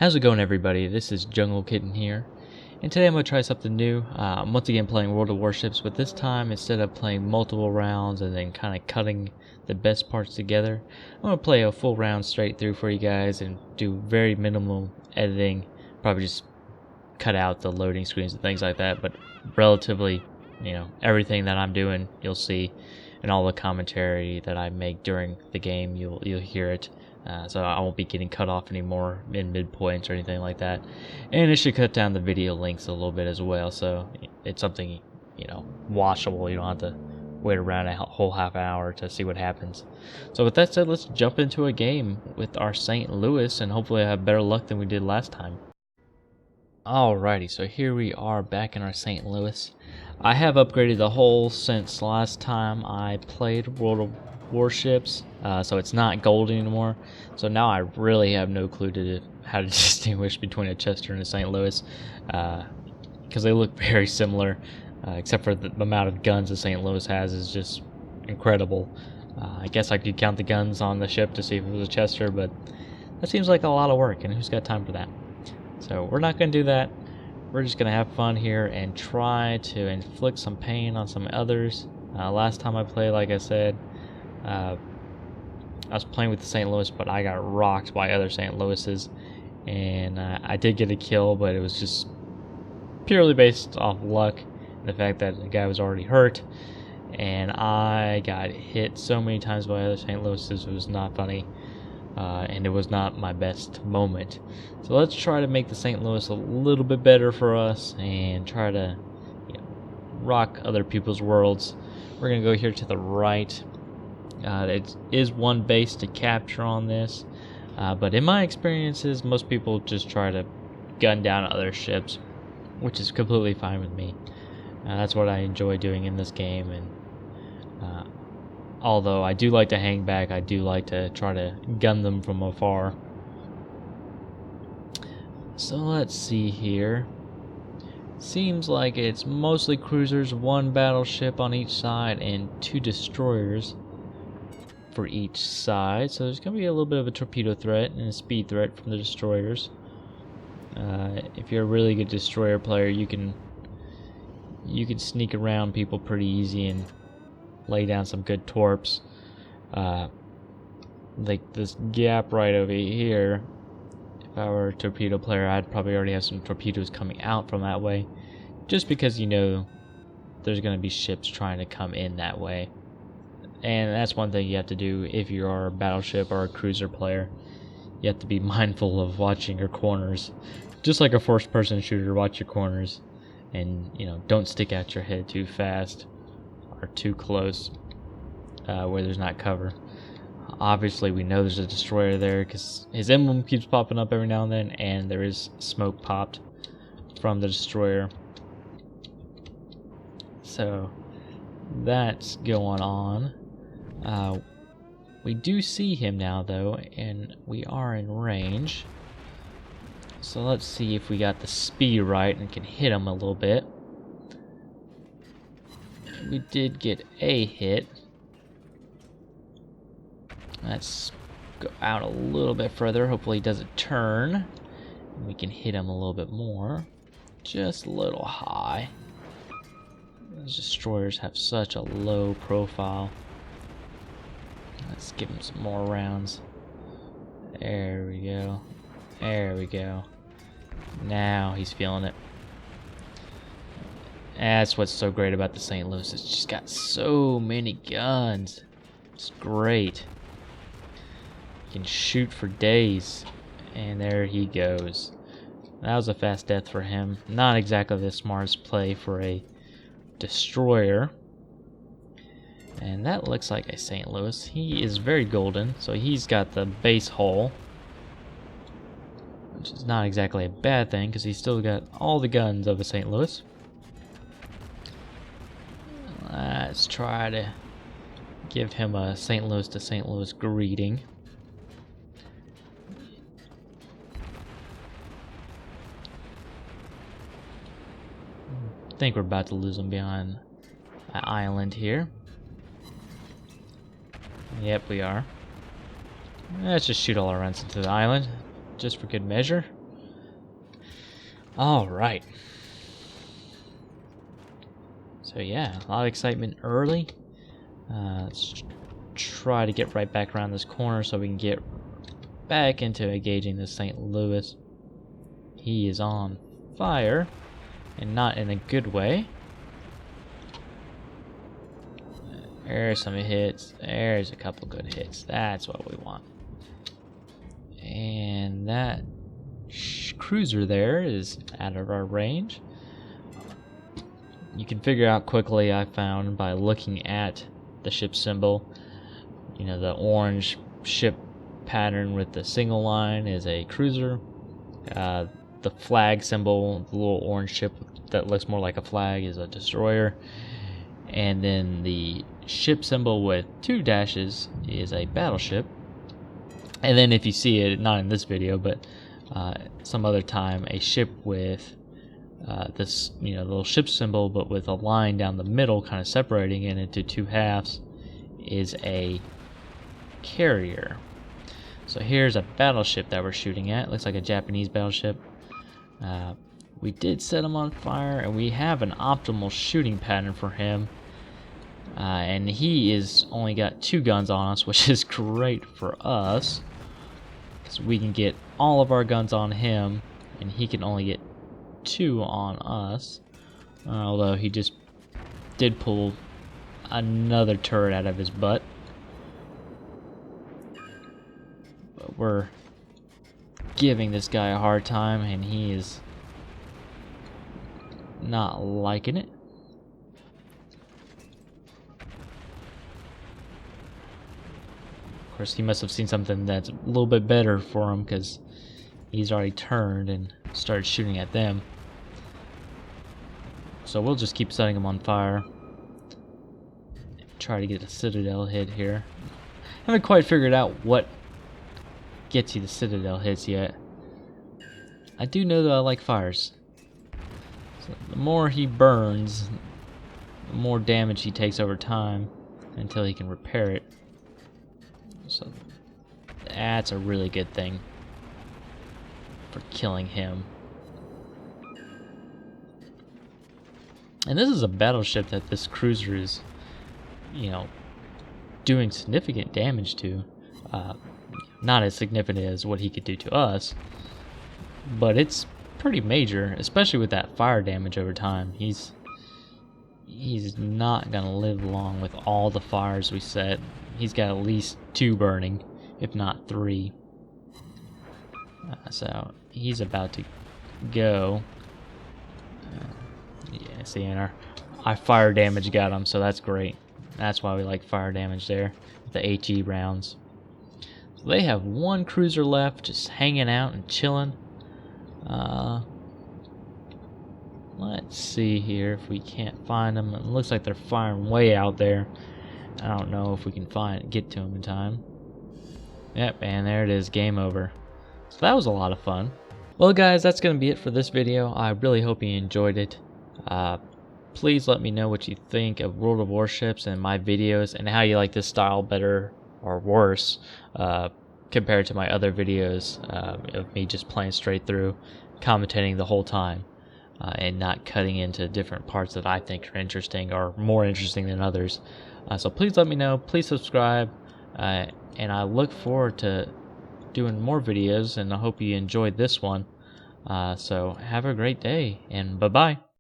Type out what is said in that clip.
How's it going, everybody? This is Jungle Kitten here, and today I'm going to try something new. I'm once again playing World of Warships, but this time instead of playing multiple rounds and then kind of cutting the best parts together, I'm going to play a full round straight through for you guys and do very minimal editing. Probably just cut out the loading screens and things like that, but relatively, everything that I'm doing you'll see, and all the commentary that I make during the game you'll hear it. So I won't be getting cut off anymore in midpoints or anything like that. And it should cut down the video lengths a little bit as well, so it's something, watchable. You don't have to wait around a whole half hour to see what happens. So with that said, let's jump into a game with our St. Louis, and hopefully I have better luck than we did last time. Alrighty, so here we are back in our St. Louis. I have upgraded the hull since last time I played World of Warships, so it's not gold anymore. So now I really have no clue to how to distinguish between a Chester and a St. Louis, because they look very similar, except for the amount of guns the St. Louis has is just incredible. I guess I could count the guns on the ship to see if it was a Chester, but that seems like a lot of work, and who's got time for that? So we're not going to do that. We're just going to have fun here and try to inflict some pain on some others. Last time I played, like I said, I was playing with the St. Louis, but I got rocked by other St. Louis's, and I did get a kill, but it was just purely based off luck and the fact that the guy was already hurt, and I got hit so many times by other St. Louis's. It was not funny, and it was not my best moment. So let's try to make the St. Louis a little bit better for us and try to rock other people's worlds. We're going to go here to the right. It is one base to capture on this, but in my experiences, most people just try to gun down other ships, which is completely fine with me. That's what I enjoy doing in this game, and although I do like to hang back, I do like to try to gun them from afar. So let's see here. Seems like it's mostly cruisers, one battleship on each side, and 2 destroyers for each side. So there's going to be a little bit of a torpedo threat and a speed threat from the destroyers. If you're a really good destroyer player, you can sneak around people pretty easy and lay down some good torps. Like this gap right over here, if I were a torpedo player, I'd probably already have some torpedoes coming out from that way, just because there's going to be ships trying to come in that way. And that's one thing you have to do if you are a battleship or a cruiser player. You have to be mindful of watching your corners. Just like a first-person shooter, watch your corners. And, don't stick out your head too fast or too close where there's not cover. Obviously, we know there's a destroyer there because his emblem keeps popping up every now and then, and there is smoke popped from the destroyer. So that's going on. We do see him now, though, and we are in range. So let's see if we got the speed right and can hit him a little bit. We did get a hit. Let's go out a little bit further. Hopefully he doesn't turn, and we can hit him a little bit more. Just a little high. Those destroyers have such a low profile. Let's give him some more rounds. There we go. There we go. Now he's feeling it. That's what's so great about the St. Louis. It's just got so many guns. It's great. You can shoot for days. And there he goes. That was a fast death for him. Not exactly the smartest play for a destroyer. And that looks like a St. Louis. He is very golden, so he's got the base hull, which is not exactly a bad thing because he's still got all the guns of a St. Louis. Let's try to give him a St. Louis to St. Louis greeting. I think we're about to lose him behind an island here. Yep, we are. Let's just shoot all our runs into the island, just for good measure. All right. So yeah, a lot of excitement early. Let's try to get right back around this corner so we can get back into engaging the St. Louis. He is on fire, and not in a good way. There's some hits. There's a couple good hits. That's what we want. And that cruiser there is out of our range. You can figure out quickly, I found, by looking at the ship symbol. You know, the orange ship pattern with the single line is a cruiser. The flag symbol, the little orange ship that looks more like a flag, is a destroyer. And then the ship symbol with 2 dashes is a battleship. And then if you see it, not in this video, but some other time, a ship with this, you know, little ship symbol, but with a line down the middle, kind of separating it into 2 halves, is a carrier. So here's a battleship that we're shooting at. Looks like a Japanese battleship. We did set him on fire, and we have an optimal shooting pattern for him. And he is only got 2 guns on us, which is great for us, because we can get all of our guns on him, and he can only get 2 on us. Although he just did pull another turret out of his butt. But we're giving this guy a hard time, and he is not liking it. Of course, he must have seen something that's a little bit better for him, because he's already turned and started shooting at them. So we'll just keep setting him on fire. Try to get a Citadel hit here. Haven't quite figured out what gets you the Citadel hits yet. I do know that I like fires. So the more he burns, the more damage he takes over time until he can repair it. So that's a really good thing for killing him. And this is a battleship that this cruiser is, you know, doing significant damage to. Not as significant as what he could do to us, but it's pretty major, especially with that fire damage over time. He's not gonna live long with all the fires we set. He's got at least 2 burning, if not 3. So he's about to go. Yeah, see, and our fire damage got him, so that's great. That's why we like fire damage there, the HE rounds. So they have 1 cruiser left, just hanging out and chilling. Let's see here if we can't find them. It looks like they're firing way out there. I don't know if we can get to them in time. Yep, and there it is, game over. So that was a lot of fun. Well guys, that's going to be it for this video. I really hope you enjoyed it. Please let me know what you think of World of Warships and my videos, and how you like this style better or worse compared to my other videos of me just playing straight through, commentating the whole time, and not cutting into different parts that I think are interesting or more interesting than others. So please let me know, please subscribe, and I look forward to doing more videos, and I hope you enjoyed this one. So have a great day, and bye-bye.